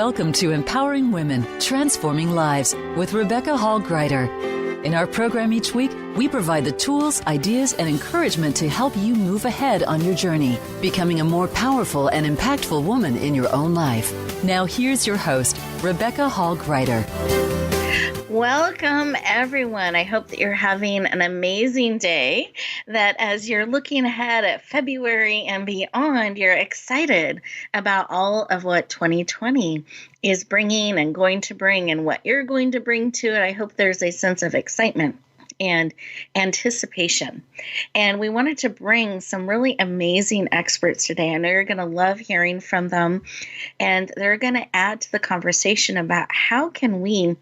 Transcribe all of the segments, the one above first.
Welcome to Empowering Women, Transforming Lives with Rebecca Hall Greider. In our program each week, we provide the tools, ideas, and encouragement to help you move ahead on your journey, becoming a more powerful and impactful woman in your own life. Now here's your host, Rebecca Hall Greider. Welcome, everyone. I hope that you're having an amazing day, that as you're looking ahead at February and beyond, you're excited about all of what 2020 is bringing and going to bring and what you're going to bring to it. I hope there's a sense of excitement and anticipation. And we wanted to bring some really amazing experts today. I know you're going to love hearing from them, and they're going to add to the conversation about how can we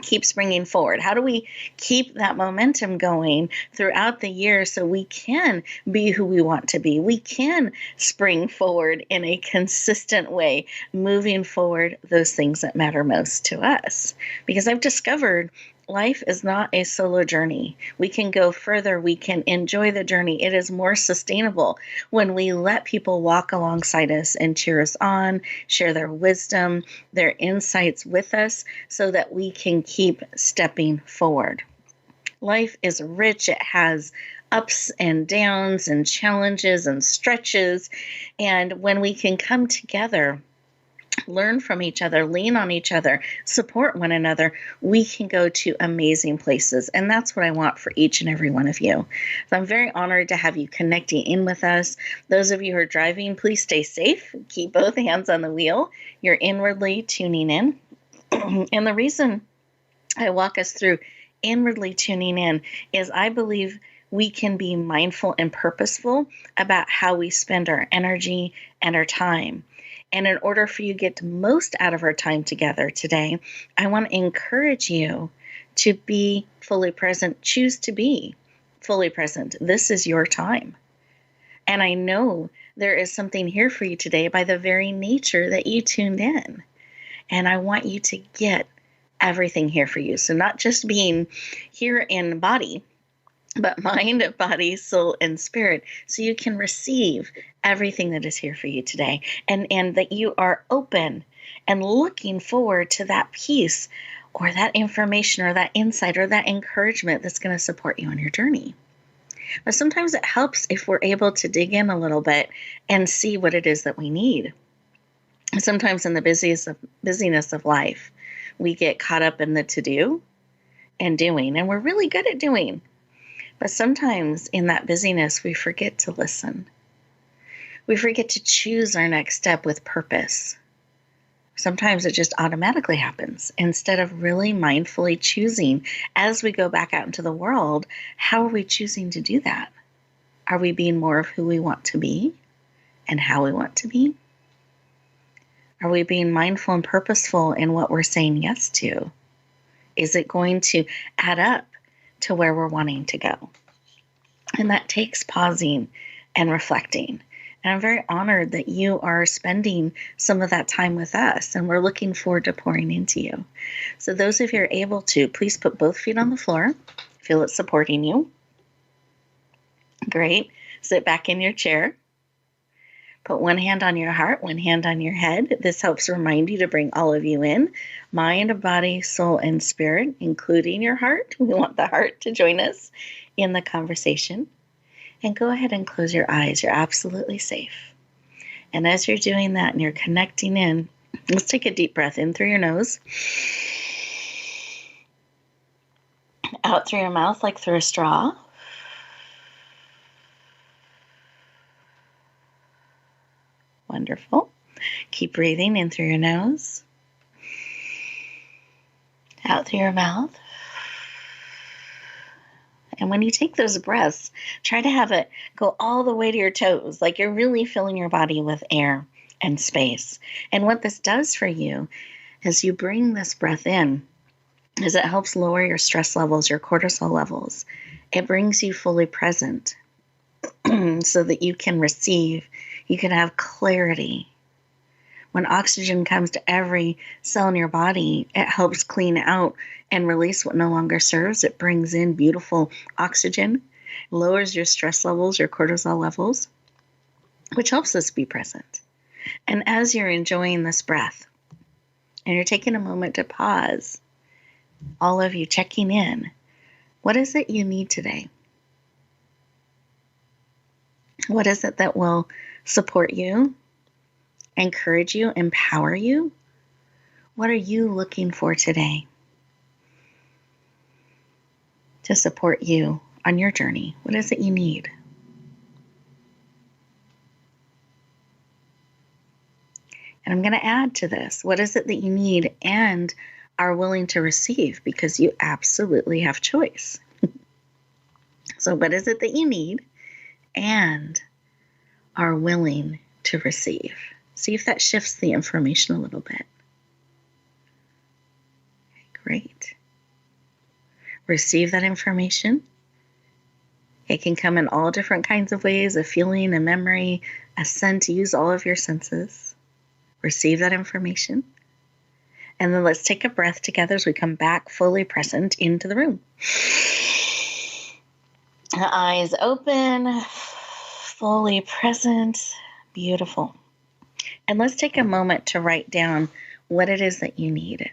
keep springing forward? How do we keep that momentum going throughout the year so we can be who we want to be? We can spring forward in a consistent way, moving forward those things that matter most to us. Because I've discovered life is not a solo journey. We can go further. We can enjoy the journey. It is more sustainable when we let people walk alongside us and cheer us on, share their wisdom, their insights with us so that we can keep stepping forward. Life is rich. It has ups and downs and challenges and stretches. And when we can come together, learn from each other, lean on each other, support one another, we can go to amazing places. And that's what I want for each and every one of you. So I'm very honored to have you connecting in with us. Those of you who are driving, please stay safe. Keep both hands on the wheel. You're inwardly tuning in. And the reason I walk us through inwardly tuning in is I believe we can be mindful and purposeful about how we spend our energy and our time. And in order for you to get the most out of our time together today, I want to encourage you to be fully present. Choose to be fully present. This is your time. And I know there is something here for you today by the very nature that you tuned in. And I want you to get everything here for you. So not just being here in body, but mind, body, soul, and spirit, so you can receive everything that is here for you today, and that you are open and looking forward to that piece or that information or that insight or that encouragement that's going to support you on your journey. But sometimes it helps if we're able to dig in a little bit and see what it is that we need. Sometimes in the busyness of life, we get caught up in the to-do and doing, and we're really good at doing. But sometimes in that busyness, we forget to listen. We forget to choose our next step with purpose. Sometimes it just automatically happens instead of really mindfully choosing as we go back out into the world. How are we choosing to do that? Are we being more of who we want to be and how we want to be? Are we being mindful and purposeful in what we're saying yes to? Is it going to add up to where we're wanting to go? And that takes pausing and reflecting. And I'm very honored that you are spending some of that time with us, and we're looking forward to pouring into you. So those of you who are able to, please put both feet on the floor. Feel it supporting you. Great. Sit back in your chair. Put one hand on your heart, one hand on your head. This helps remind you to bring all of you in. Mind, body, soul, and spirit, including your heart. We want the heart to join us in the conversation. And go ahead and close your eyes. You're absolutely safe. And as you're doing that and you're connecting in, let's take a deep breath in through your nose. Out through your mouth like through a straw. Wonderful. Keep breathing in through your nose, out through your mouth. And when you take those breaths, try to have it go all the way to your toes, like you're really filling your body with air and space. And what this does for you as you bring this breath in is it helps lower your stress levels, your cortisol levels. It brings you fully present so that you can receive, you can have clarity. When oxygen comes to every cell in your body, it helps clean out and release what no longer serves. It brings in beautiful oxygen, lowers your stress levels, your cortisol levels, which helps us be present. And as you're enjoying this breath, and you're taking a moment to pause, all of you checking in. What is it you need today? What is it that will support you, encourage you, empower you? What are you looking for today to support you on your journey? What is it you need? And I'm going to add to this. What is it that you need and are willing to receive? Because you absolutely have choice. So what is it that you need and are willing to receive? See if that shifts the information a little bit. Great. Receive that information. It can come in all different kinds of ways, a feeling, a memory, a scent. Use all of your senses. Receive that information. And then let's take a breath together as we come back fully present into the room. Eyes open, fully present. Beautiful. And let's take a moment to write down what it is that you need,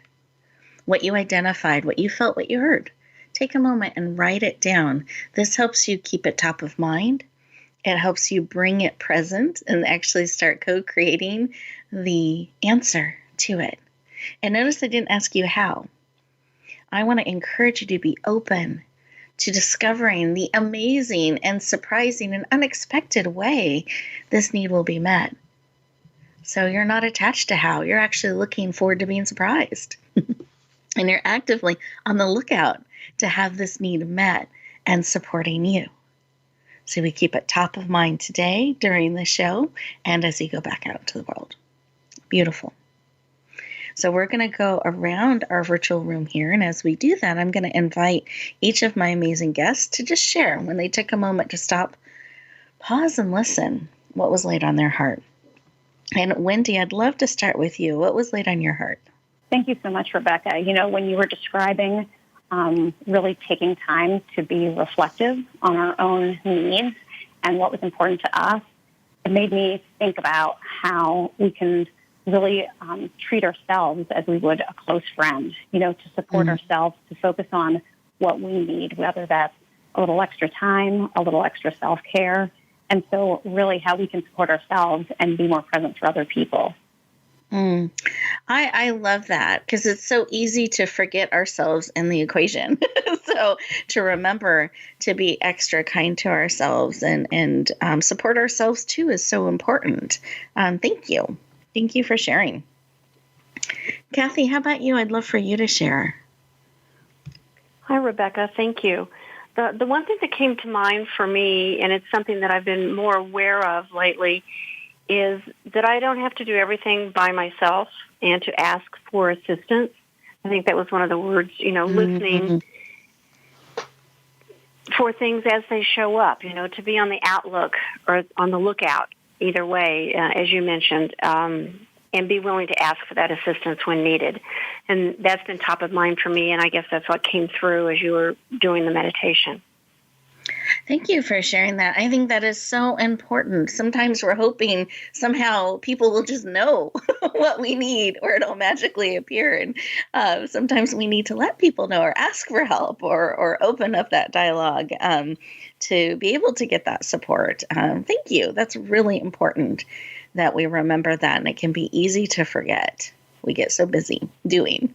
what you identified, what you felt, what you heard. Take a moment and write it down. This helps you keep it top of mind. It helps you bring it present and actually start co-creating the answer to it. And notice I didn't ask you how. I want to encourage you to be open to discovering the amazing and surprising and unexpected way this need will be met. So you're not attached to how. You're actually looking forward to being surprised. And you're actively on the lookout to have this need met and supporting you. So we keep it top of mind today during the show and as you go back out into the world. Beautiful. So we're going to go around our virtual room here. And as we do that, I'm going to invite each of my amazing guests to just share when they took a moment to stop, pause, and listen what was laid on their heart. And Wendy, I'd love to start with you. What was laid on your heart? Thank you so much, Rebecca. You know, when you were describing really taking time to be reflective on our own needs and what was important to us, it made me think about how we can really treat ourselves as we would a close friend, you know, to support ourselves, to focus on what we need, whether that's a little extra time, a little extra self-care, and so really how we can support ourselves and be more present for other people. I love that because it's so easy to forget ourselves in the equation. So to remember to be extra kind to ourselves and support ourselves too is so important. Thank you. Thank you for sharing. Kathy, how about you? I'd love for you to share. Hi, Rebecca. Thank you. The one thing that came to mind for me, and it's something that I've been more aware of lately, is that I don't have to do everything by myself and to ask for assistance. I think that was one of the words, you know, listening for things as they show up, you know, to be on the outlook or on the lookout, either way, as you mentioned, and be willing to ask for that assistance when needed. And that's been top of mind for me, and I guess that's what came through as you were doing the meditation. Thank you for sharing that. I think that is so important. Sometimes we're hoping somehow people will just know what we need or it'll magically appear. And sometimes we need to let people know or ask for help or open up that dialogue to be able to get that support. Thank you. That's really important that we remember that. And it can be easy to forget. We get so busy doing.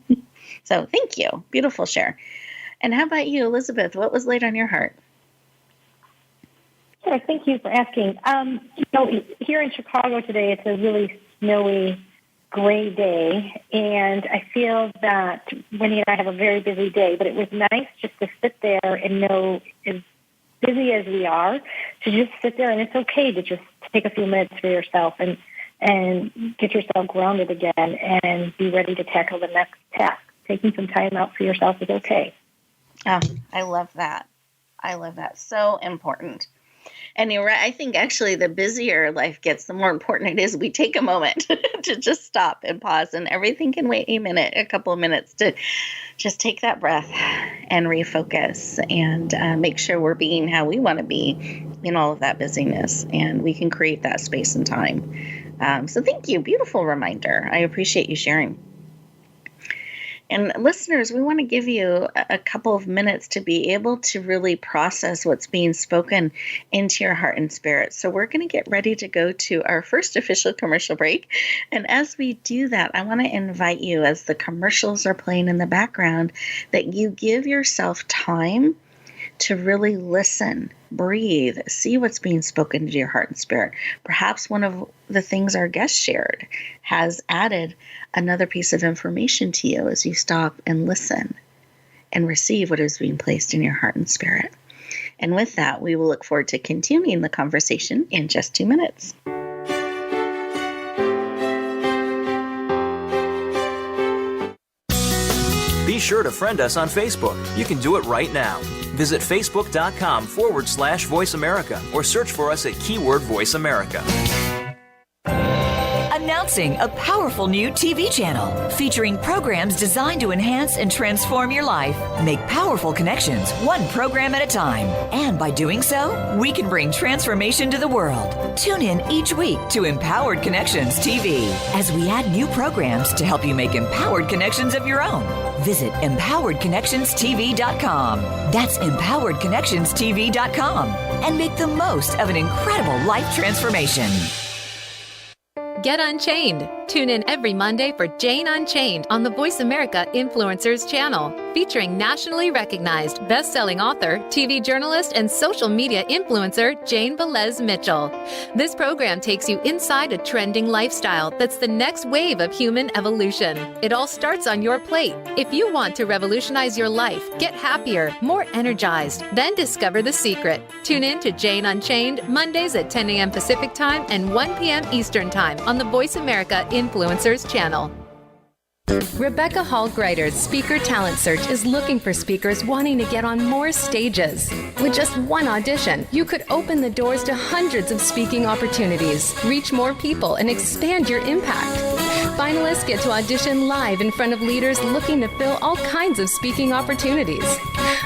So thank you. Beautiful share. And how about you, Elizabeth? What was laid on your heart? Sure, thank you for asking. Here in Chicago today, it's a really snowy, gray day, and I feel that Wendy and I have a very busy day, but it was nice just to sit there and know, as busy as we are, to just sit there, and it's okay to just take a few minutes for yourself and get yourself grounded again and be ready to tackle the next task. Taking some time out for yourself is okay. Oh, I love that. I love that. So important. And you're right. I think actually the busier life gets, the more important it is we take a moment to just stop and pause, and everything can wait a couple of minutes to just take that breath and refocus and make sure we're being how we want to be in all of that busyness, and we can create that space and time. So thank you. Beautiful reminder. I appreciate you sharing. And listeners, we want to give you a couple of minutes to be able to really process what's being spoken into your heart and spirit. So we're going to get ready to go to our first official commercial break. And as we do that, I want to invite you, as the commercials are playing in the background, that you give yourself time to really listen, breathe, see what's being spoken to your heart and spirit. Perhaps one of the things our guest shared has added another piece of information to you as you stop and listen and receive what is being placed in your heart and spirit. And with that, we will look forward to continuing the conversation in just 2 minutes. Be sure to friend us on Facebook. You can do it right now. Visit facebook.com/Voice America or search for us at keyword Voice America. Announcing a powerful new TV channel featuring programs designed to enhance and transform your life. Make powerful connections, one program at a time. And by doing so, we can bring transformation to the world. Tune in each week to Empowered Connections TV as we add new programs to help you make empowered connections of your own. Visit empoweredconnectionstv.com. That's empoweredconnectionstv.com. And make the most of an incredible life transformation. Get Unchained. Tune in every Monday for Jane Unchained on the Voice America Influencers channel, featuring nationally recognized best-selling author, TV journalist, and social media influencer Jane Velez Mitchell. This program takes you inside a trending lifestyle that's the next wave of human evolution. It all starts on your plate. If you want to revolutionize your life, get happier, more energized, then discover the secret. Tune in to Jane Unchained Mondays at 10 a.m. Pacific Time and 1 p.m. Eastern Time on the Voice America Influencers channel. Rebecca Hall-Griter's Speaker Talent Search is looking for speakers wanting to get on more stages. With just one audition, you could open the doors to hundreds of speaking opportunities, reach more people, and expand your impact. Finalists get to audition live in front of leaders looking to fill all kinds of speaking opportunities.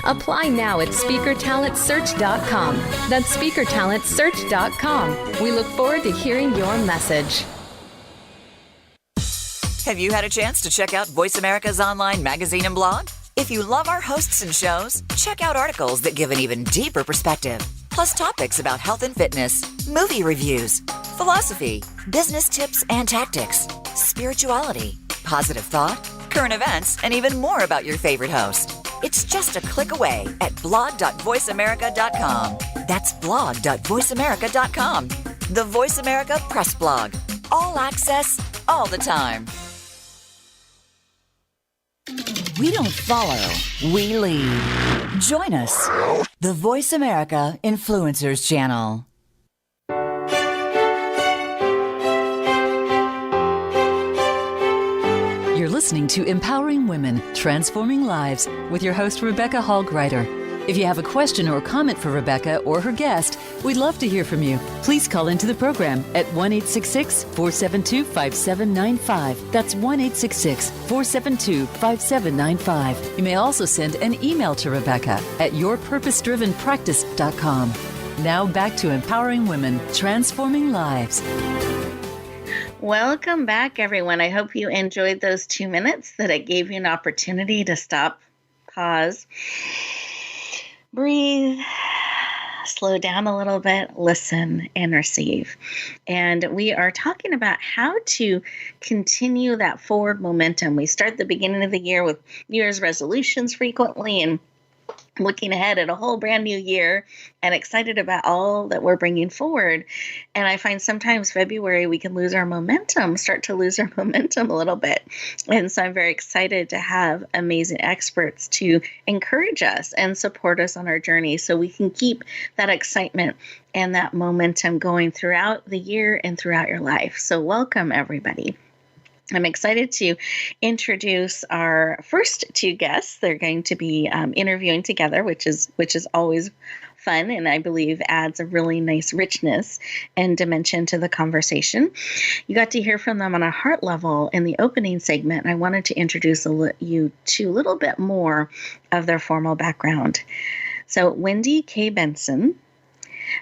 Apply now at SpeakerTalentSearch.com. That's SpeakerTalentSearch.com. We look forward to hearing your message. Have you had a chance to check out Voice America's online magazine and blog? If you love our hosts and shows, check out articles that give an even deeper perspective. Plus topics about health and fitness, movie reviews, philosophy, business tips and tactics, spirituality, positive thought, current events, and even more about your favorite host. It's just a click away at blog.voiceamerica.com. That's blog.voiceamerica.com. The Voice America Press Blog. All access, all the time. We don't follow, we lead. Join us, the Voice America Influencers Channel. You're listening to Empowering Women, Transforming Lives with your host, Rebecca Hall-Griter. If you have a question or comment for Rebecca or her guest, we'd love to hear from you. Please call into the program at 1-866-472-5795. That's 1-866-472-5795. You may also send an email to Rebecca at yourpurposedrivenpractice.com. Now back to Empowering Women, Transforming Lives. Welcome back, everyone. I hope you enjoyed those 2 minutes, that it gave you an opportunity to stop, pause, breathe, slow down a little bit, listen, and receive. And we are talking about how to continue that forward momentum. We start the beginning of the year with New Year's resolutions frequently, and looking ahead at a whole brand new year and excited about all that we're bringing forward. And I find sometimes February we can start to lose our momentum a little bit. And so I'm very excited to have amazing experts to encourage us and support us on our journey so we can keep that excitement and that momentum going throughout the year and throughout your life. So welcome, everybody. I'm excited to introduce our first two guests. They're going to be interviewing together, which is always fun, and I believe adds a really nice richness and dimension to the conversation. You got to hear from them on a heart level in the opening segment, and I wanted to introduce you to a little bit more of their formal background. So Wendy K. Benson,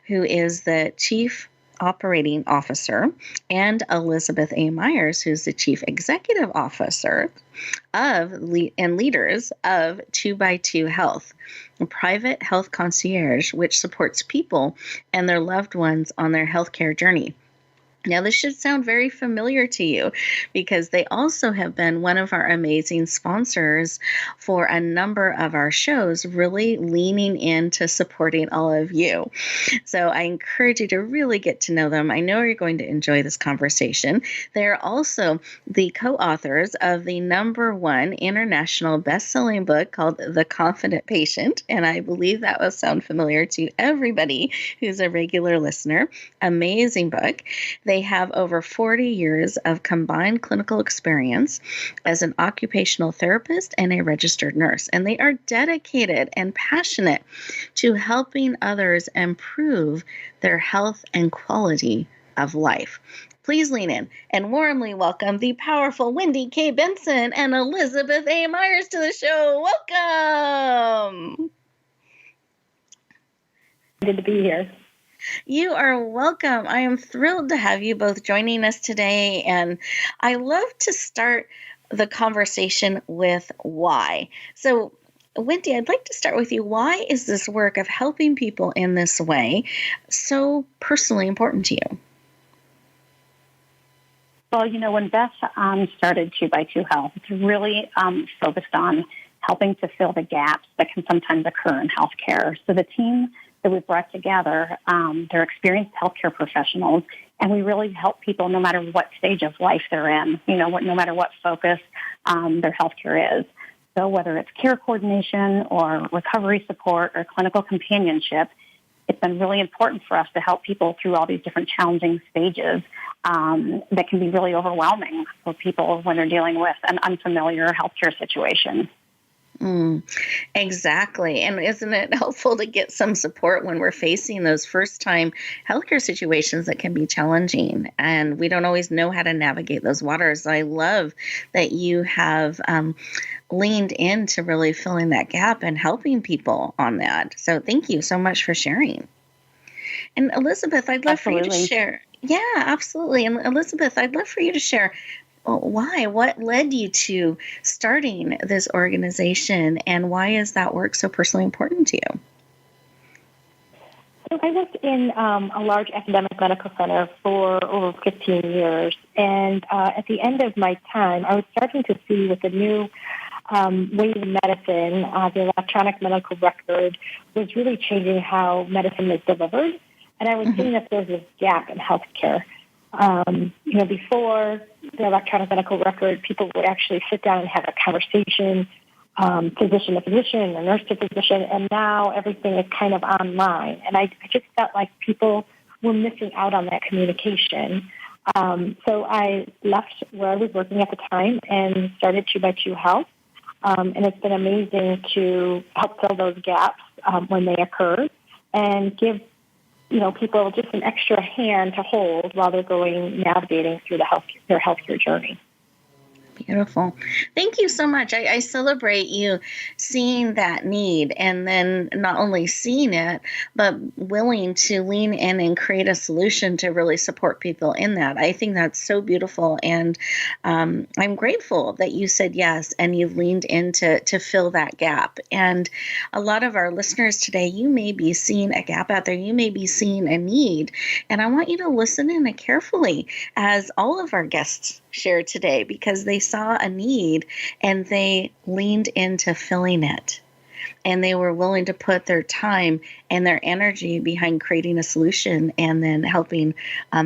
who is the Chief Operating Officer, and Elizabeth A. Myers, who's the Chief Executive Officer and leaders of 2x2 Health, a private health concierge which supports people and their loved ones on their healthcare journey. Now, this should sound very familiar to you because they also have been one of our amazing sponsors for a number of our shows, really leaning into supporting all of you. So I encourage you to really get to know them. I know you're going to enjoy this conversation. They're also the co-authors of the #1 international best-selling book called The Confident Patient, and I believe that will sound familiar to everybody who's a regular listener. Amazing book. They have over 40 years of combined clinical experience as an occupational therapist and a registered nurse, and they are dedicated and passionate to helping others improve their health and quality of life. Please lean in and warmly welcome the powerful Wendy K. Benson and Elizabeth A. Myers to the show. Welcome. Good to be here. You are welcome. I am thrilled to have you both joining us today. And I love to start the conversation with why. So, Wendy, I'd like to start with you. Why is this work of helping people in this way so personally important to you? Well, when Beth started 2x2 Health, it's really focused on helping to fill the gaps that can sometimes occur in healthcare. So the team that we brought together, they're experienced healthcare professionals, and we really help people no matter what stage of life they're in, no matter what focus their healthcare is. So whether it's care coordination or recovery support or clinical companionship, it's been really important for us to help people through all these different challenging stages that can be really overwhelming for people when they're dealing with an unfamiliar healthcare situation. Exactly. And isn't it helpful to get some support when we're facing those first-time healthcare situations that can be challenging, and we don't always know how to navigate those waters? I love that you have leaned into really filling that gap and helping people on that. So thank you so much for sharing. And Elizabeth, I'd love for you to share. Yeah, absolutely. And Elizabeth, I'd love for you to share why? What led you to starting this organization, and why is that work so personally important to you? So I worked in a large academic medical center for over 15 years, and at the end of my time, I was starting to see with the new ways of medicine, the electronic medical record was really changing how medicine is delivered, and I was seeing that there was this gap in healthcare. Before the electronic medical record, people would actually sit down and have a conversation, physician to physician, or nurse to physician, and now everything is kind of online. And I just felt like people were missing out on that communication. So I left where I was working at the time and started 2x2 Health. And it's been amazing to help fill those gaps when they occur and give people just an extra hand to hold while they're navigating through their healthcare journey. Beautiful. Thank you so much. I celebrate you seeing that need, and then not only seeing it, but willing to lean in and create a solution to really support people in that. I think that's so beautiful. And I'm grateful that you said yes and you leaned in to fill that gap. And a lot of our listeners today, you may be seeing a gap out there. You may be seeing a need. And I want you to listen in carefully as all of our guests share today, because they saw a need and they leaned into filling it, and they were willing to put their time and their energy behind creating a solution and then helping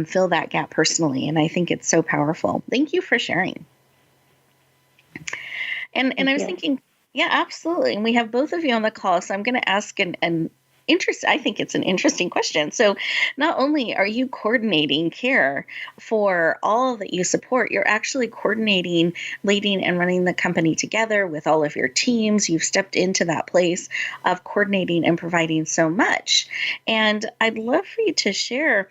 fill that gap personally. And I think it's so powerful. Thank you for sharing. And I was thinking, yeah, absolutely. And we have both of you on the call, so I'm going to ask I think it's an interesting question. So not only are you coordinating care for all that you support, you're actually coordinating, leading, and running the company together with all of your teams. You've stepped into that place of coordinating and providing so much. And I'd love for you to share,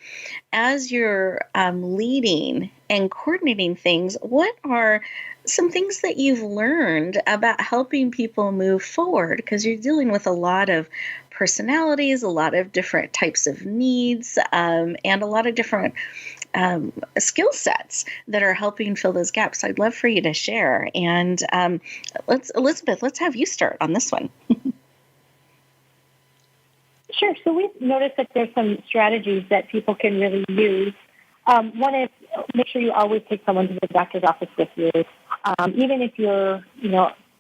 as you're leading and coordinating things, what are some things that you've learned about helping people move forward? Because you're dealing with a lot of personalities, a lot of different types of needs, and a lot of different skill sets that are helping fill those gaps. I'd love for you to share. And Elizabeth, let's have you start on this one. Sure. So we've noticed that there's some strategies that people can really use. One is make sure you always take someone to the doctor's office with you, even if you're,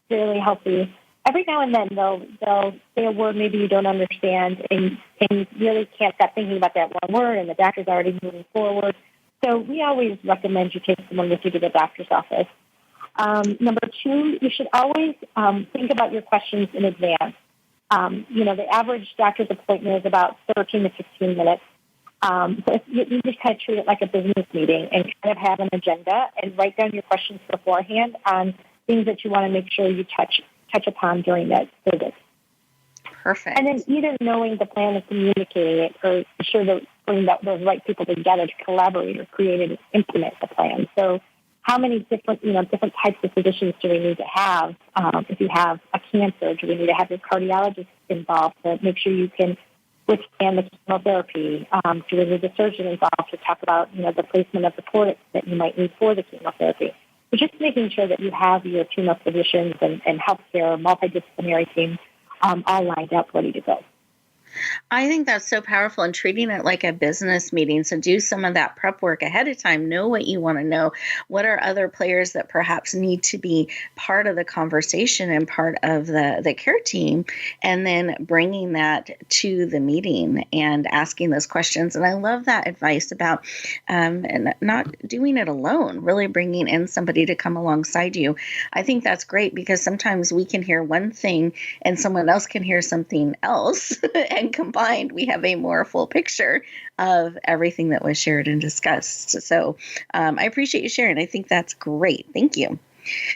fairly healthy. Every now and then they'll say a word maybe you don't understand, and you really can't stop thinking about that one word, and the doctor's already moving forward. So we always recommend you take someone with you to the doctor's office. Number two, you should always think about your questions in advance. The average doctor's appointment is about 13 to 15 minutes. So if you just kind of treat it like a business meeting and kind of have an agenda and write down your questions beforehand on things that you want to make sure you touch upon during that visit. Perfect. And then either knowing the plan and communicating it, or be sure to bring those right people together to collaborate or create and implement the plan. So how many different types of physicians do we need to have? If you have a cancer, do we need to have your cardiologist involved to make sure you can withstand the chemotherapy? Do we need the surgeon involved to talk about, the placement of the port that you might need for the chemotherapy? So just making sure that you have your team of physicians and healthcare multidisciplinary team all lined up, ready to go. I think that's so powerful, and treating it like a business meeting. So do some of that prep work ahead of time. Know what you want to know. What are other players that perhaps need to be part of the conversation and part of the care team, and then bringing that to the meeting and asking those questions. And I love that advice about and not doing it alone, really bringing in somebody to come alongside you. I think that's great, because sometimes we can hear one thing and someone else can hear something else. And combined, we have a more full picture of everything that was shared and discussed. So I appreciate you sharing. I think that's great. Thank you.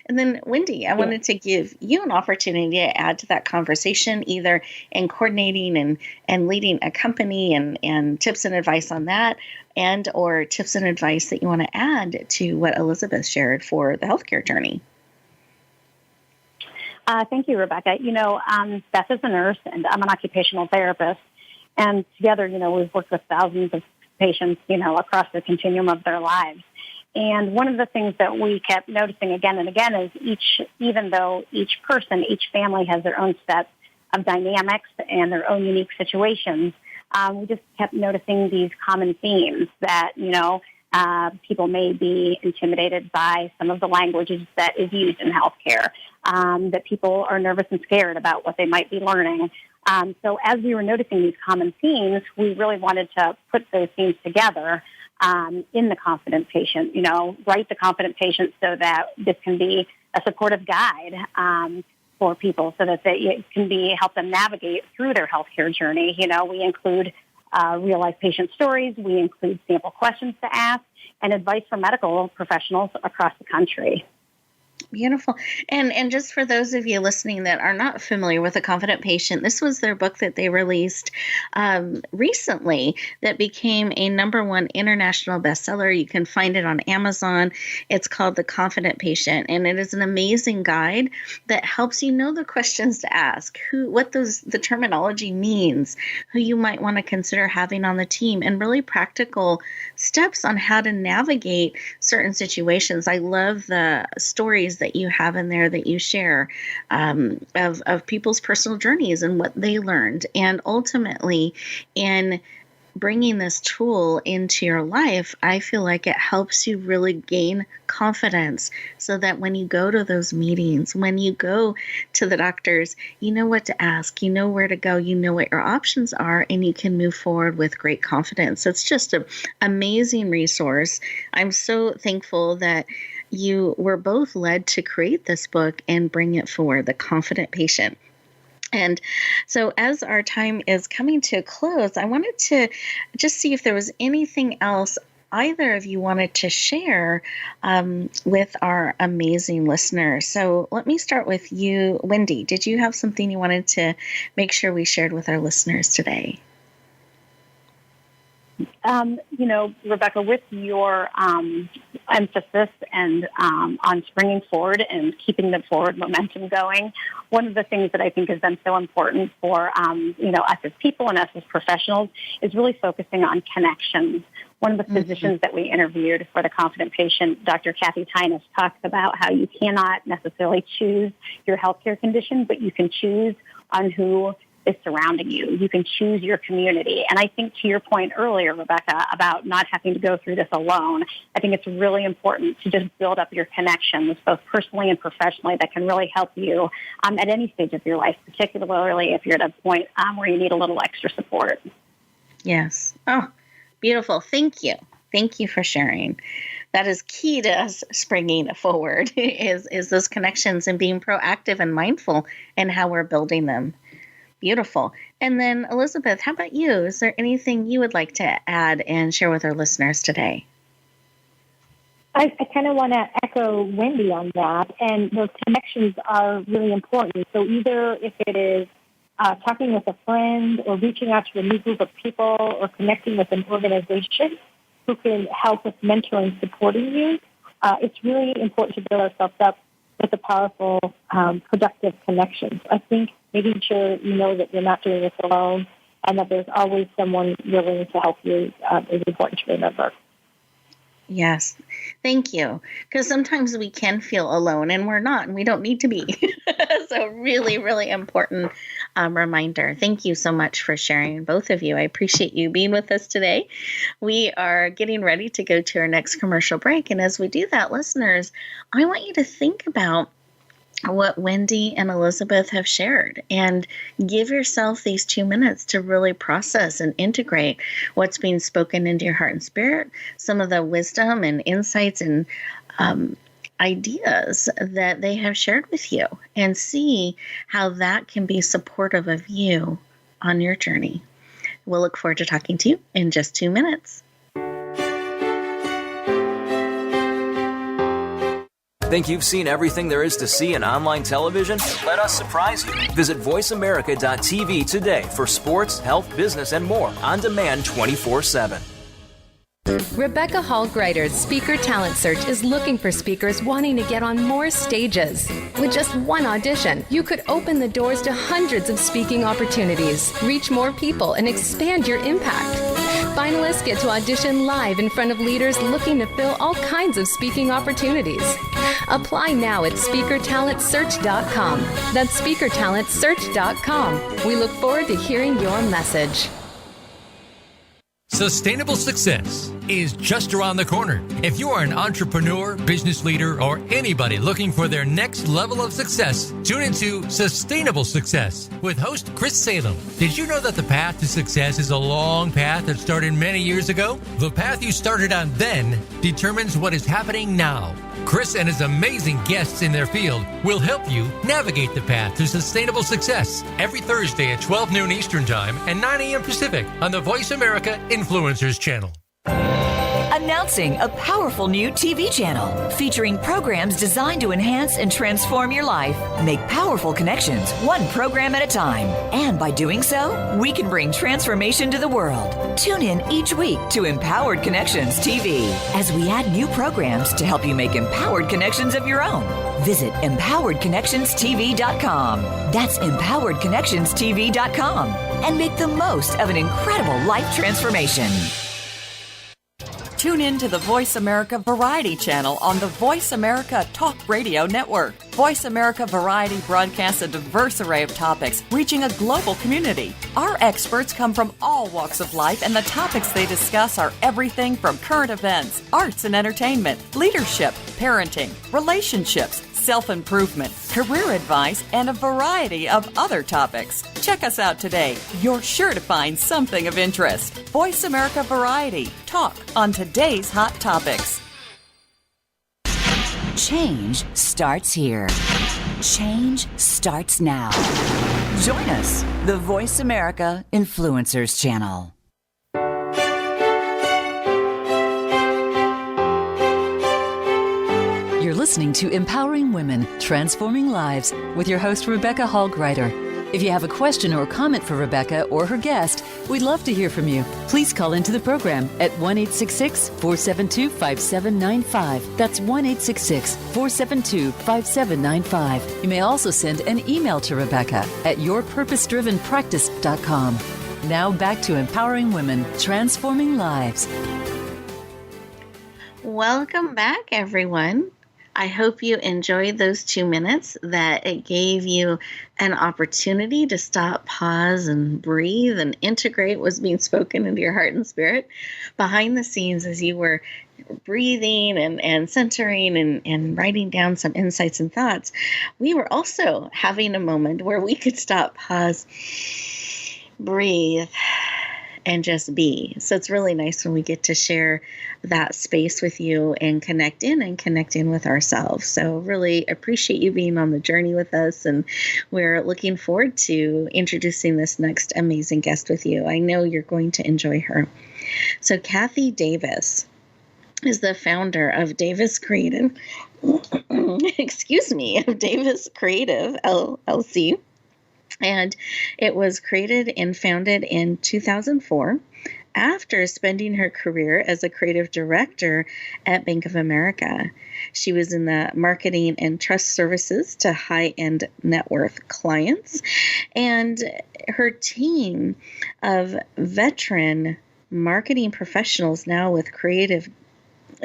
And then, Wendy, I wanted to give you an opportunity to add to that conversation, either in coordinating and leading a company and tips and advice on that, and or tips and advice that you want to add to what Elizabeth shared for the healthcare journey. Thank you, Rebecca. Beth is a nurse, and I'm an occupational therapist. And together, we've worked with thousands of patients, across the continuum of their lives. And one of the things that we kept noticing again and again is even though each person, each family has their own set of dynamics and their own unique situations, we just kept noticing these common themes that, people may be intimidated by some of the languages that is used in healthcare, that people are nervous and scared about what they might be learning. So as we were noticing these common themes, we really wanted to put those themes together in the Confident Patient, write the Confident Patient so that this can be a supportive guide for people so that it can help them navigate through their healthcare journey. We include real-life patient stories. We include sample questions to ask and advice from medical professionals across the country. Beautiful. And just for those of you listening that are not familiar with The Confident Patient, this was their book that they released recently that became a #1 international bestseller. You can find it on Amazon. It's called The Confident Patient, and it is an amazing guide that helps you know the questions to ask, what the terminology means, who you might want to consider having on the team, and really practical steps on how to navigate certain situations. I love the stories that you have in there that you share of people's personal journeys and what they learned. And ultimately, in bringing this tool into your life, I feel like it helps you really gain confidence so that when you go to those meetings, when you go to the doctors, you know what to ask, you know where to go, you know what your options are, and you can move forward with great confidence. So it's just an amazing resource. I'm so thankful that you were both led to create this book and bring it forward, The Confident Patient. And so as our time is coming to a close, I wanted to just see if there was anything else either of you wanted to share with our amazing listeners. So let me start with you, Wendy. Did you have something you wanted to make sure we shared with our listeners today? Rebecca, with your emphasis and on springing forward and keeping the forward momentum going. One of the things that I think has been so important for us as people and us as professionals is really focusing on connections. One of the physicians that we interviewed for The Confident Patient, Dr. Kathy Tynes, talks about how you cannot necessarily choose your healthcare condition, but you can choose on who is surrounding you. You can choose your community. And I think to your point earlier, Rebecca, about not having to go through this alone, I think it's really important to just build up your connections, both personally and professionally, that can really help you at any stage of your life, particularly if you're at a point where you need a little extra support. Yes. Oh, beautiful. Thank you. Thank you for sharing. That is key to us springing forward is those connections and being proactive and mindful in how we're building them. Beautiful. And then, Elizabeth, how about you? Is there anything you would like to add and share with our listeners today? I kind of want to echo Wendy on that, and those connections are really important. So either if it is talking with a friend or reaching out to a new group of people or connecting with an organization who can help with mentoring, supporting you, it's really important to build ourselves up with a powerful, productive connections. I think making sure you know that you're not doing this alone and that there's always someone willing to help you is important to remember. Yes. Thank you. Because sometimes we can feel alone and we're not, and we don't need to be. So really, really important reminder. Thank you so much for sharing, both of you. I appreciate you being with us today. We are getting ready to go to our next commercial break. And as we do that, listeners, I want you to think about what Wendy and Elizabeth have shared and give yourself these 2 minutes to really process and integrate what's being spoken into your heart and spirit, some of the wisdom and insights and ideas that they have shared with you, and see how that can be supportive of you on your journey. We'll look forward to talking to you in just 2 minutes. Think you've seen everything there is to see in online television? Let us surprise you. Visit voiceamerica.tv today for sports, health, business, and more on demand 24/7. Rebecca Hall-Greider's Speaker Talent Search is looking for speakers wanting to get on more stages. With just one audition, you could open the doors to hundreds of speaking opportunities, reach more people, and expand your impact. Finalists get to audition live in front of leaders looking to fill all kinds of speaking opportunities. Apply now at SpeakerTalentSearch.com. That's SpeakerTalentSearch.com. We look forward to hearing your message. Sustainable success is just around the corner. If you are an entrepreneur, business leader, or anybody looking for their next level of success, tune into Sustainable Success with host Chris Salem. Did you know that the path to success is a long path that started many years ago? The path you started on then determines what is happening now. Chris and his amazing guests in their field will help you navigate the path to sustainable success every Thursday at 12 noon Eastern Time and 9 a.m. Pacific on the Voice America Influencers Channel. Announcing a powerful new TV channel featuring programs designed to enhance and transform your life. Make powerful connections, one program at a time. And by doing so, we can bring transformation to the world. Tune in each week to Empowered Connections TV as we add new programs to help you make empowered connections of your own. Visit EmpoweredConnectionsTV.com. That's EmpoweredConnectionsTV.com. And make the most of an incredible life transformation. Tune in to the Voice America Variety channel on the Voice America Talk Radio Network. Voice America Variety broadcasts a diverse array of topics, reaching a global community. Our experts come from all walks of life, and the topics they discuss are everything from current events, arts and entertainment, leadership, parenting, relationships, self-improvement, career advice, and a variety of other topics. Check us out today. You're sure to find something of interest. Voice America Variety. Talk on today's hot topics. Change starts here. Change starts now. Join us, the Voice America Influencers Channel. You're listening to Empowering Women, Transforming Lives with your host, Rebecca Hall-Greider. If you have a question or comment for Rebecca or her guest, we'd love to hear from you. Please call into the program at 1-866-472-5795. That's 1-866-472-5795. You may also send an email to Rebecca at yourpurposedrivenpractice.com. Now back to empowering women, transforming lives. Welcome back, everyone. I hope you enjoyed those 2 minutes, that it gave you an opportunity to stop, pause, and breathe and integrate what was being spoken into your heart and spirit behind the scenes as you were breathing and centering and writing down some insights and thoughts. We were also having a moment where we could stop, pause, breathe, and just be. So it's really nice when we get to share that space with you and connect in with ourselves. So really appreciate you being on the journey with us, and we're looking forward to introducing this next amazing guest with you. I know you're going to enjoy her. So Kathy Davis is the founder of Davis Creative, of Davis Creative LLC. And it was created and founded in 2004 after spending her career as a creative director at Bank of America. She was in the marketing and trust services to high-end net worth clients. And her team of veteran marketing professionals now with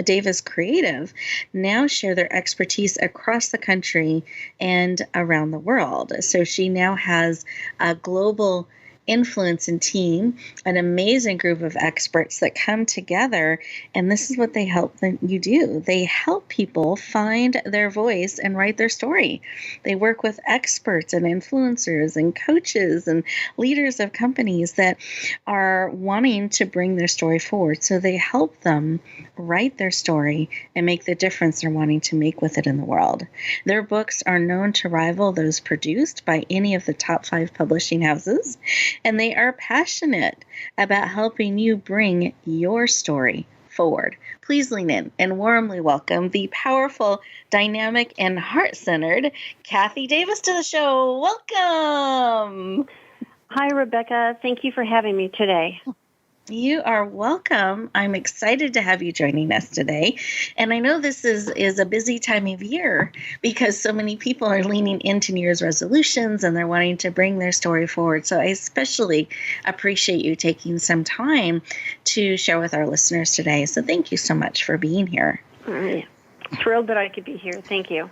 Davis Creative now share their expertise across the country and around the world. So she now has a global influence and team, an amazing group of experts that come together, and this is what they help you do. They help people find their voice and write their story. They work with experts and influencers and coaches and leaders of companies that are wanting to bring their story forward. So they help them write their story and make the difference they're wanting to make with it in the world. Their books are known to rival those produced by any of the top 5 publishing houses, and they are passionate about helping you bring your story forward. Please lean in and warmly welcome the powerful, dynamic, and heart-centered Kathy Davis to the show. Welcome. Hi, Rebecca. Thank you for having me today. You are welcome. I'm excited to have you joining us today. And I know this is a busy time of year because so many people are leaning into New Year's resolutions and they're wanting to bring their story forward. So I especially appreciate you taking some time to share with our listeners today. So thank you so much for being here. Thrilled that I could be here. Thank you.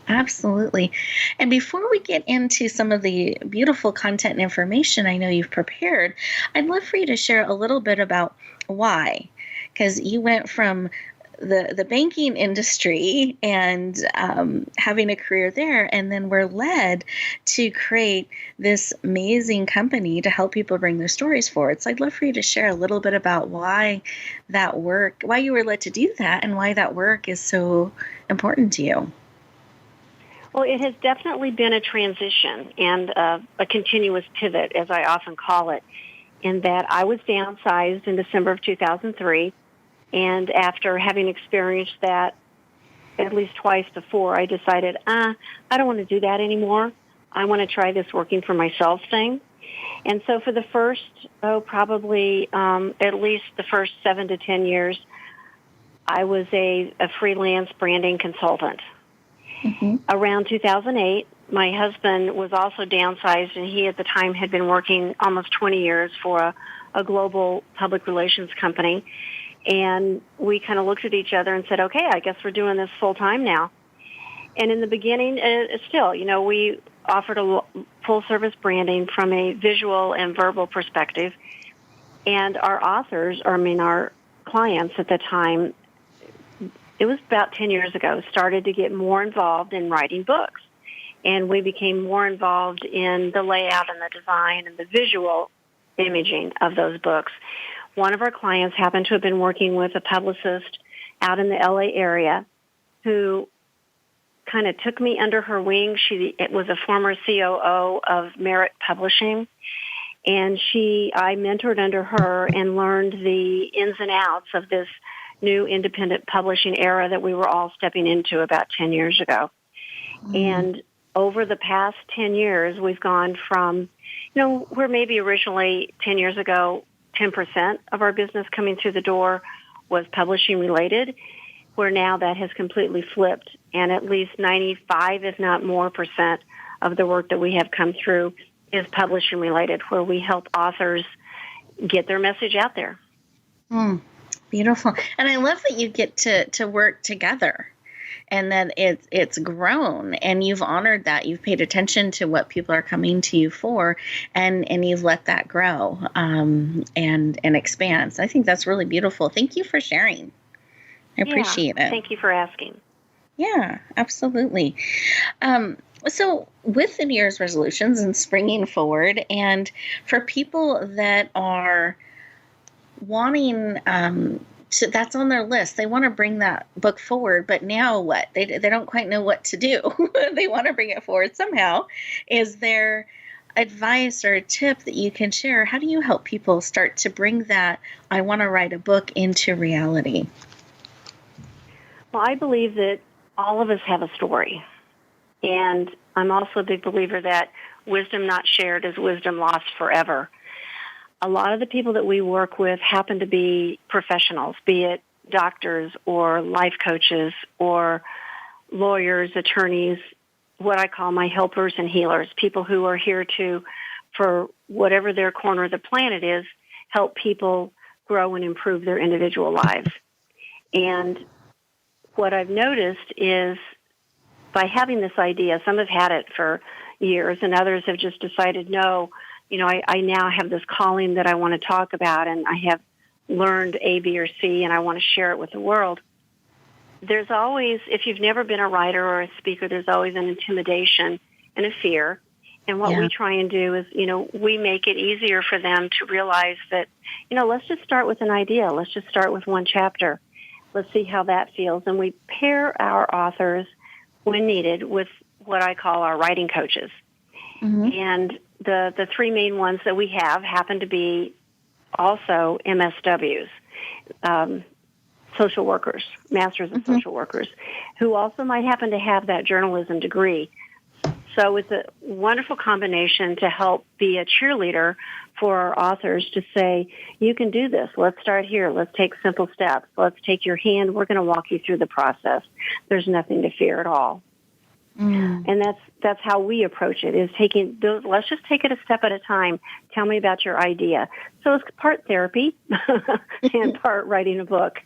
Absolutely. And before we get into some of the beautiful content and information I know you've prepared, I'd love for you to share a little bit about why. Because you went from the banking industry and having a career there, and then were led to create this amazing company to help people bring their stories forward. So I'd love for you to share a little bit about why you were led to do that, and why that work is so important to you. Well, it has definitely been a transition and a continuous pivot, as I often call it, in that I was downsized in December of 2003, and after having experienced that at least twice before, I decided, I don't want to do that anymore. I want to try this working for myself thing. And so for the first, probably at least the first 7 to 10 years, I was a freelance branding consultant. Mm-hmm. Around 2008, my husband was also downsized, and he at the time had been working almost 20 years for a global public relations company. And we kind of looked at each other and said, okay, I guess we're doing this full time now. And in the beginning, we offered a full service branding from a visual and verbal perspective. And our our clients at the time, it was about 10 years ago, started to get more involved in writing books. And we became more involved in the layout and the design and the visual imaging of those books. One of our clients happened to have been working with a publicist out in the LA area who kind of took me under her wing. It was a former COO of Merit Publishing, and I mentored under her and learned the ins and outs of this new independent publishing era that we were all stepping into about 10 years ago. Mm-hmm. And over the past 10 years, we've gone from, where maybe originally 10 years ago, 10% of our business coming through the door was publishing related, where now that has completely flipped, and at least 95, if not more, percent of the work that we have come through is publishing related, where we help authors get their message out there. Beautiful. And I love that you get to work together, and that it's grown, and you've honored that. You've paid attention to what people are coming to you for, and you've let that grow and expand. So I think that's really beautiful. Thank you for sharing. I appreciate it. Thank you for asking. Yeah, absolutely. So with the New Year's resolutions and springing forward, and for people that are wanting that's on their list, they want to bring that book forward, but now what? They don't quite know what to do. They want to bring it forward somehow. Is there advice or a tip that you can share? How do you help people start to bring that I want to write a book into reality? Well, I believe that all of us have a story. And I'm also a big believer that wisdom not shared is wisdom lost forever. A lot of the people that we work with happen to be professionals, be it doctors or life coaches or lawyers, attorneys, what I call my helpers and healers, people who are here to, for whatever their corner of the planet is, help people grow and improve their individual lives. And what I've noticed is by having this idea, some have had it for years and others have just decided, no, I now have this calling that I want to talk about, and I have learned A, B, or C, and I want to share it with the world. There's always, if you've never been a writer or a speaker, there's always an intimidation and a fear. And what we try and do is, we make it easier for them to realize that, let's just start with an idea. Let's just start with one chapter. Let's see how that feels. And we pair our authors, when needed, with what I call our writing coaches. And the three main ones that we have happen to be also MSWs, social workers, masters of social workers, who also might happen to have that journalism degree. So it's a wonderful combination to help be a cheerleader for our authors to say, you can do this. Let's start here. Let's take simple steps. Let's take your hand. We're going to walk you through the process. There's nothing to fear at all. And that's how we approach it, is taking those, let's just take it a step at a time. Tell me about your idea. So it's part therapy and part writing a book.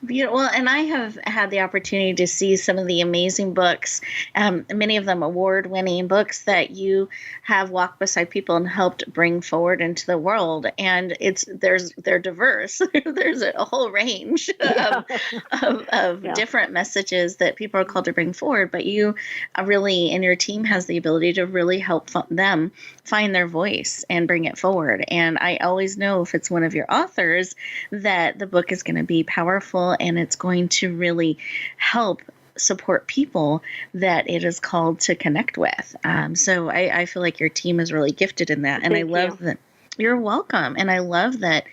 Beautiful. Well, and I have had the opportunity to see some of the amazing books, many of them award-winning books that you have walked beside people and helped bring forward into the world. And they're diverse. There's a whole range of different messages that people are called to bring forward. But you really, and your team has the ability to really help them find their voice and bring it forward. And I always know if it's one of your authors that the book is going to be powerful and it's going to really help support people that it is called to connect with. So I feel like your team is really gifted in that. And I love that. You're welcome. And I love that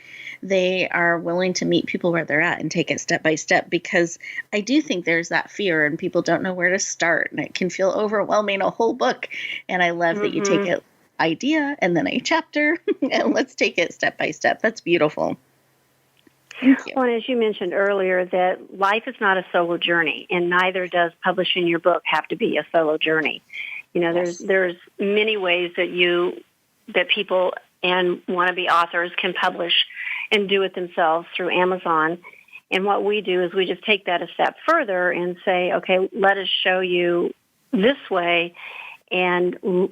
they are willing to meet people where they're at and take it step by step, because I do think there's that fear and people don't know where to start, and it can feel overwhelming, a whole book. And I love that you take it idea and then a chapter and let's take it step by step. That's beautiful. Thank you. Well, as you mentioned earlier, that life is not a solo journey, and neither does publishing your book have to be a solo journey. There's many ways that people and wannabe authors can publish and do it themselves through Amazon. And what we do is we just take that a step further and say, okay, let us show you this way, and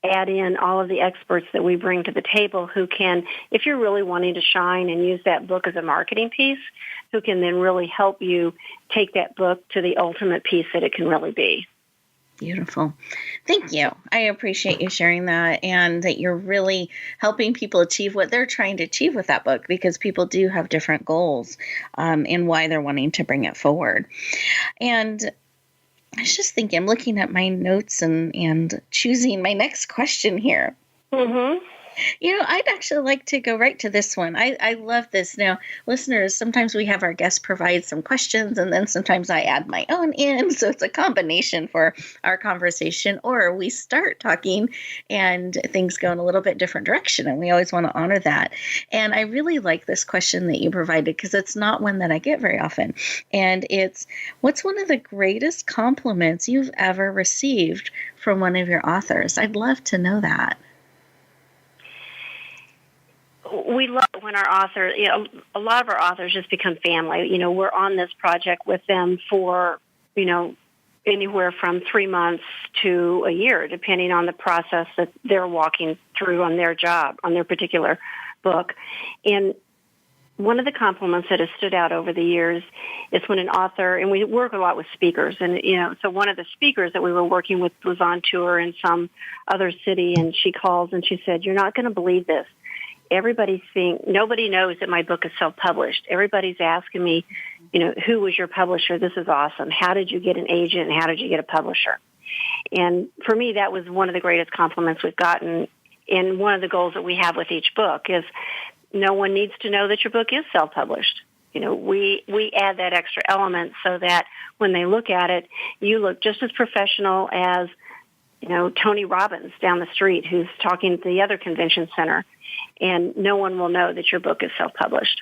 add in all of the experts that we bring to the table who can, if you're really wanting to shine and use that book as a marketing piece, who can then really help you take that book to the ultimate piece that it can really be. Beautiful. Thank you. I appreciate you sharing that, and that you're really helping people achieve what they're trying to achieve with that book, because people do have different goals and why they're wanting to bring it forward. And I was just thinking, I'm looking at my notes and choosing my next question here. I'd actually like to go right to this one. I love this. Now, listeners, sometimes we have our guests provide some questions, and then sometimes I add my own in. So it's a combination for our conversation, or we start talking and things go in a little bit different direction, and we always want to honor that. And I really like this question that you provided because it's not one that I get very often. And it's, what's one of the greatest compliments you've ever received from one of your authors? I'd love to know that. We love when our authors, a lot of our authors just become family. We're on this project with them for, anywhere from 3 months to a year, depending on the process that they're walking through on their job, on their particular book. And one of the compliments that has stood out over the years is when an author, and we work a lot with speakers, and, so one of the speakers that we were working with was on tour in some other city, and she calls and she said, "You're not going to believe this. Nobody knows that my book is self-published. Everybody's asking me, who was your publisher? This is awesome. How did you get an agent, and how did you get a publisher?" And for me, that was one of the greatest compliments we've gotten. And one of the goals that we have with each book is no one needs to know that your book is self-published. We add that extra element so that when they look at it, you look just as professional as, Tony Robbins down the street who's talking at the other convention center. And no one will know that your book is self-published.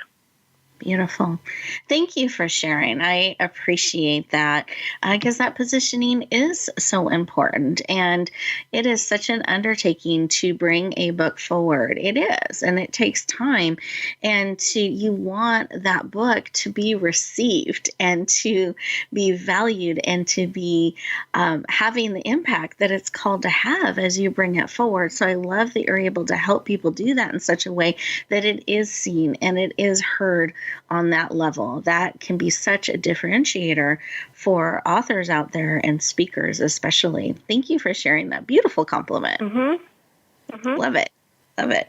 Beautiful. Thank you for sharing. I appreciate that because that positioning is so important, and it is such an undertaking to bring a book forward. It is, and it takes time, and you want that book to be received and to be valued and to be having the impact that it's called to have as you bring it forward. So I love that you're able to help people do that in such a way that it is seen and it is heard on that level. That can be such a differentiator for authors out there and speakers especially. Thank you for sharing that beautiful compliment. Mm-hmm. Mm-hmm. Love it. Love it.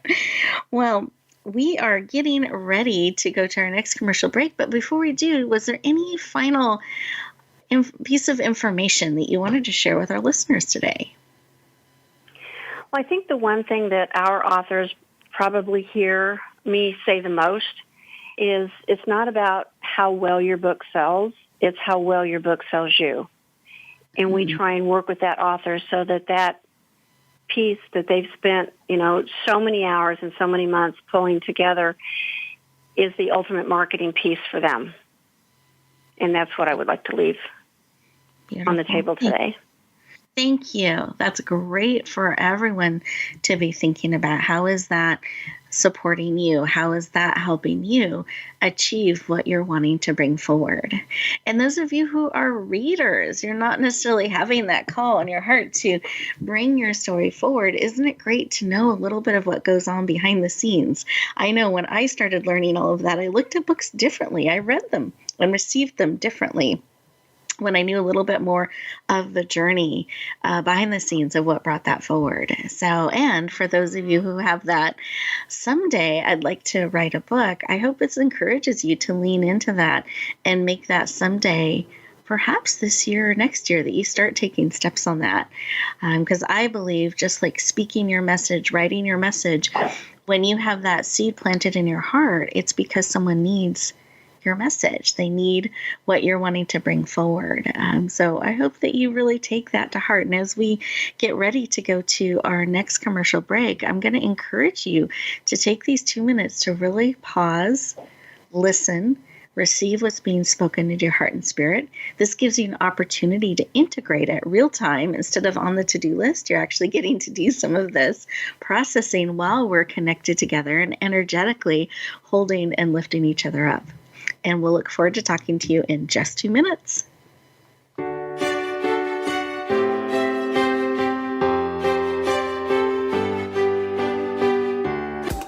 Well, we are getting ready to go to our next commercial break, but before we do, was there any final piece of information that you wanted to share with our listeners today? Well, I think the one thing that our authors probably hear me say the most is it's not about how well your book sells, it's how well your book sells you. And we try and work with that author so that piece that they've spent, so many hours and so many months pulling together is the ultimate marketing piece for them. And that's what I would like to leave on the table today. Thank you. That's great for everyone to be thinking about. How is that supporting you? How is that helping you achieve what you're wanting to bring forward? And those of you who are readers, you're not necessarily having that call in your heart to bring your story forward. Isn't it great to know a little bit of what goes on behind the scenes? I know when I started learning all of that, I looked at books differently. I read them and received them differently when I knew a little bit more of the journey behind the scenes of what brought that forward. So, and for those of you who have that, someday I'd like to write a book, I hope it encourages you to lean into that and make that someday, perhaps this year or next year, that you start taking steps on that. Because I believe just like speaking your message, writing your message, when you have that seed planted in your heart, it's because someone needs your message. They need what you're wanting to bring forward. So I hope that you really take that to heart. And as we get ready to go to our next commercial break, I'm going to encourage you to take these 2 minutes to really pause, listen, receive what's being spoken into your heart and spirit. This gives you an opportunity to integrate it real time instead of on the to-do list. You're actually getting to do some of this processing while we're connected together and energetically holding and lifting each other up. And we'll look forward to talking to you in just 2 minutes.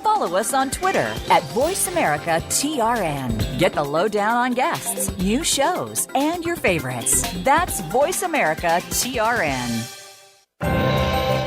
Follow us on Twitter at VoiceAmericaTRN. Get the lowdown on guests, new shows, and your favorites. That's VoiceAmericaTRN.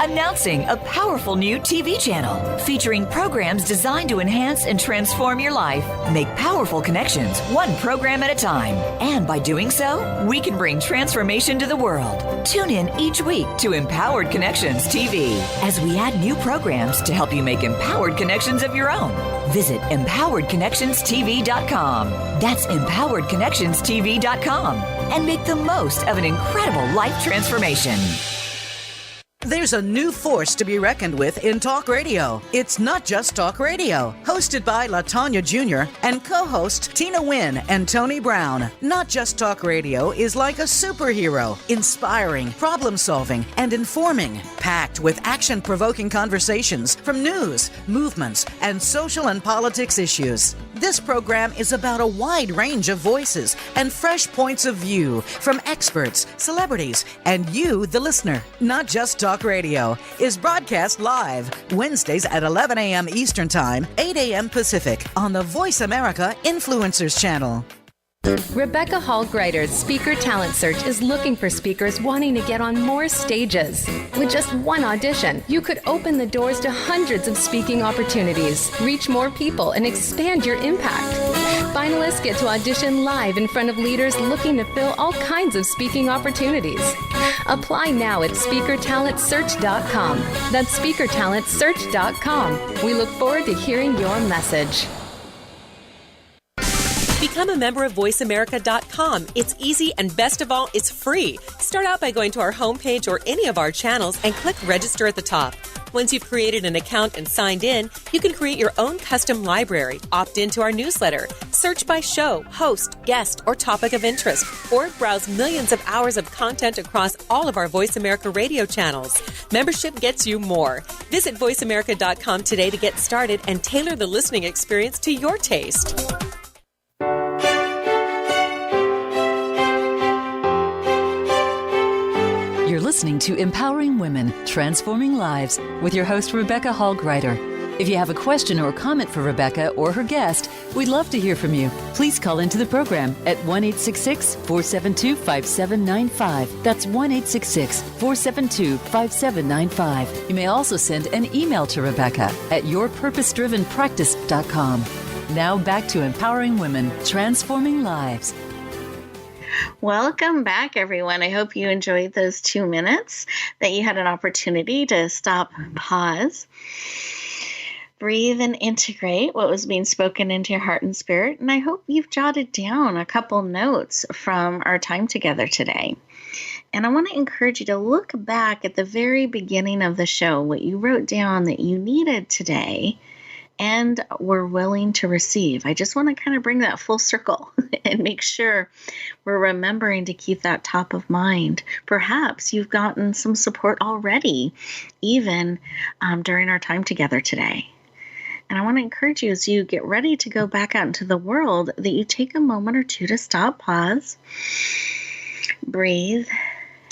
Announcing a powerful new TV channel featuring programs designed to enhance and transform your life. Make powerful connections, one program at a time. And by doing so, we can bring transformation to the world. Tune in each week to Empowered Connections TV as we add new programs to help you make empowered connections of your own. Visit empoweredconnectionstv.com. That's empoweredconnectionstv.com. And make the most of an incredible life transformation. There's a new force to be reckoned with in talk radio. It's Not Just Talk Radio, hosted by LaTanya Jr. and co-host Tina Wynn and Tony Brown. Not Just Talk Radio is like a superhero, inspiring, problem-solving, and informing, packed with action-provoking conversations from news, movements, and social and politics issues. This program is about a wide range of voices and fresh points of view from experts, celebrities, and you, the listener. Not Just Talk Radio is broadcast live Wednesdays at 11 a.m. Eastern Time, 8 a.m. Pacific on the Voice America Influencers Channel. Rebecca Hall Greider's Speaker Talent Search is looking for speakers wanting to get on more stages. With just one audition, you could open the doors to hundreds of speaking opportunities, reach more people, and expand your impact. Finalists get to audition live in front of leaders looking to fill all kinds of speaking opportunities. Apply now at SpeakerTalentSearch.com. That's SpeakerTalentSearch.com. We look forward to hearing your message. Become a member of VoiceAmerica.com. It's easy, and best of all, it's free. Start out by going to our homepage or any of our channels and click Register at the top. Once you've created an account and signed in, you can create your own custom library, opt into our newsletter, search by show, host, guest, or topic of interest, or browse millions of hours of content across all of our Voice America radio channels. Membership gets you more. Visit VoiceAmerica.com today to get started and tailor the listening experience to your taste. You're listening to Empowering Women, Transforming Lives with your host, Rebecca Hall Greider. If you have a question or comment for Rebecca or her guest, we'd love to hear from you. Please call into the program at 1-866-472-5795. That's 1-866-472-5795. You may also send an email to Rebecca at yourpurposedrivenpractice.com. Now back to Empowering Women, Transforming Lives. Welcome back, everyone. I hope you enjoyed those 2 minutes, that you had an opportunity to stop, pause, breathe, and integrate what was being spoken into your heart and spirit. And I hope you've jotted down a couple notes from our time together today. And I want to encourage you to look back at the very beginning of the show, what you wrote down that you needed today and were willing to receive. I just want to kind of bring that full circle and make sure we're remembering to keep that top of mind. Perhaps you've gotten some support already, even during our time together today. And I want to encourage you, as you get ready to go back out into the world, that you take a moment or two to stop, pause, breathe,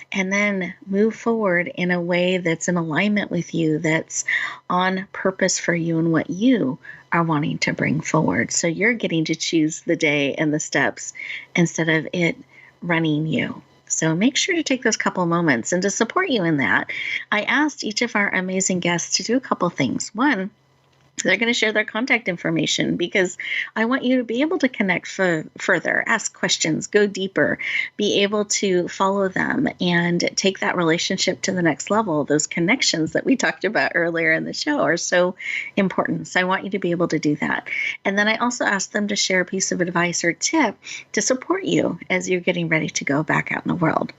and then move forward in a way that's in alignment with you, that's on purpose for you and what you are wanting to bring forward. So you're getting to choose the day and the steps instead of it running you. So make sure to take those couple moments. And to support you in that, I asked each of our amazing guests to do a couple things. One, they're going to share their contact information because I want you to be able to connect further, ask questions, go deeper, be able to follow them and take that relationship to the next level. Those connections that we talked about earlier in the show are so important. So I want you to be able to do that. And then I also asked them to share a piece of advice or tip to support you as you're getting ready to go back out in the world.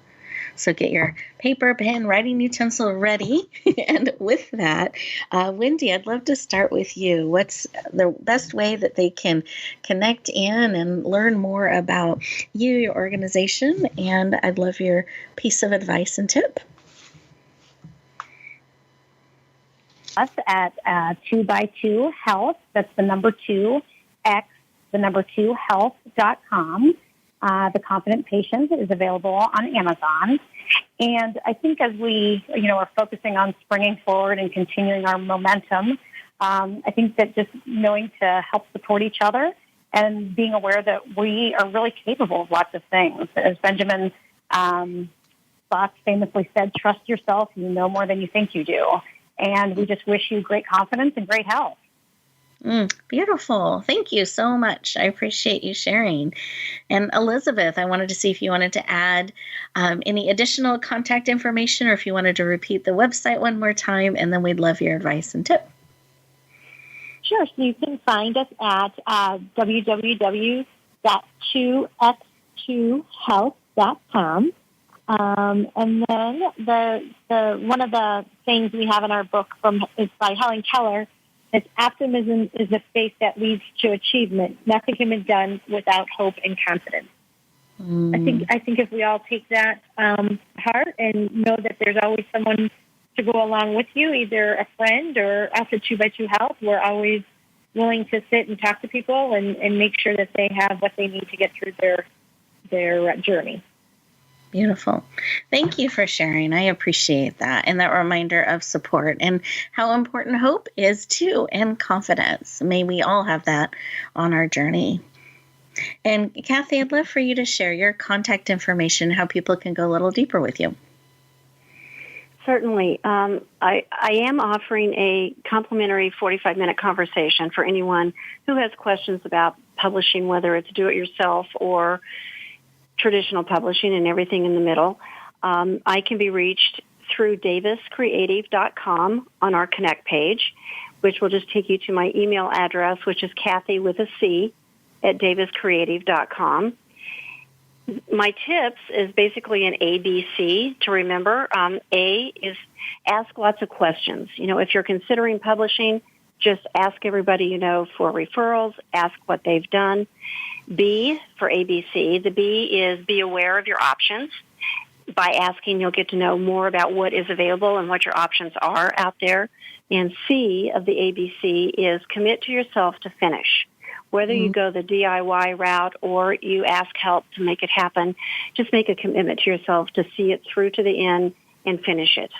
So get your paper, pen, writing utensil ready. And with that, Wendy, I'd love to start with you. What's the best way that they can connect in and learn more about you, your organization? And I'd love your piece of advice and tip. Us at 2x2 Health, that's the number 2, X, the number 2, health.com. The Confident Patient is available on Amazon. And I think as we, are focusing on springing forward and continuing our momentum, I think that just knowing to help support each other and being aware that we are really capable of lots of things. As Benjamin Spock famously said, trust yourself. You know more than you think you do. And we just wish you great confidence and great health. Beautiful. Thank you so much. I appreciate you sharing. And Elizabeth, I wanted to see if you wanted to add any additional contact information, or if you wanted to repeat the website one more time, and then we'd love your advice and tip. Sure. So you can find us at www.2x2health.com. And then the one of the things we have in our book is by Helen Keller. It's optimism is the faith that leads to achievement. Nothing can be done without hope and confidence. I think if we all take that heart and know that there's always someone to go along with you, either a friend or us at 2x2 Health, we're always willing to sit and talk to people and make sure that they have what they need to get through their journey. Beautiful. Thank you for sharing. I appreciate that. And that reminder of support and how important hope is too, and confidence. May we all have that on our journey. And Kathy, I'd love for you to share your contact information, how people can go a little deeper with you. Certainly. I am offering a complimentary 45-minute conversation for anyone who has questions about publishing, whether it's do-it-yourself or traditional publishing and everything in the middle. I can be reached through daviscreative.com on our Connect page, which will just take you to my email address, which is Kathy with a C at daviscreative.com. My tips is basically an ABC to remember. A is ask lots of questions. If you're considering publishing, just ask everybody you know for referrals, ask what they've done. B for ABC, the B is be aware of your options. By asking, you'll get to know more about what is available and what your options are out there. And C of the ABC is commit to yourself to finish. Whether you go the DIY route or you ask help to make it happen, just make a commitment to yourself to see it through to the end and finish it.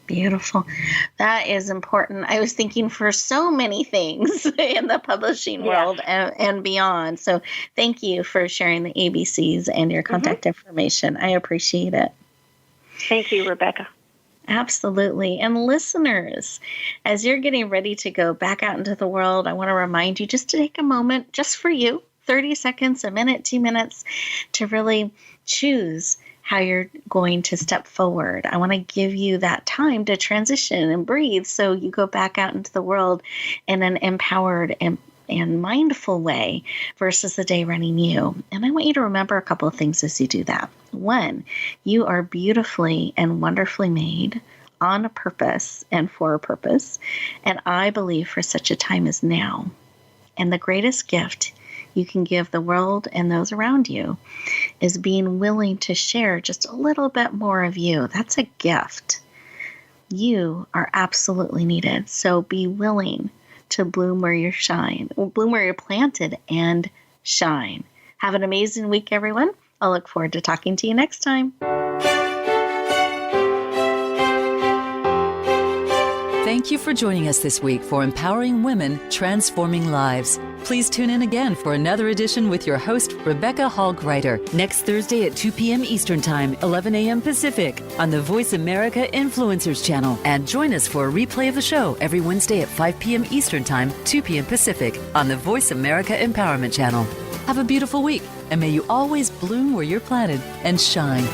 Beautiful. That is important. I was thinking for so many things in the publishing world and beyond. So thank you for sharing the ABCs and your contact information. I appreciate it. Thank you, Rebecca. Absolutely. And listeners, as you're getting ready to go back out into the world, I want to remind you just to take a moment just for you, 30 seconds, a minute, 2 minutes, to really choose how you're going to step forward. I want to give you that time to transition and breathe so you go back out into the world in an empowered and mindful way versus the day running you. And I want you to remember a couple of things as you do that. One, you are beautifully and wonderfully made on a purpose and for a purpose. And I believe for such a time as now. And the greatest gift you can give the world and those around you is being willing to share just a little bit more of you. That's a gift. You are absolutely needed. So be willing to bloom where you're bloom where you're planted and shine. Have an amazing week, everyone. I'll look forward to talking to you next time. Thank you for joining us this week for Empowering Women, Transforming Lives. Please tune in again for another edition with your host, Rebecca Hall-Gruyter, next Thursday at 2 p.m. Eastern Time, 11 a.m. Pacific, on the Voice America Influencers Channel. And join us for a replay of the show every Wednesday at 5 p.m. Eastern Time, 2 p.m. Pacific, on the Voice America Empowerment Channel. Have a beautiful week, and may you always bloom where you're planted and shine.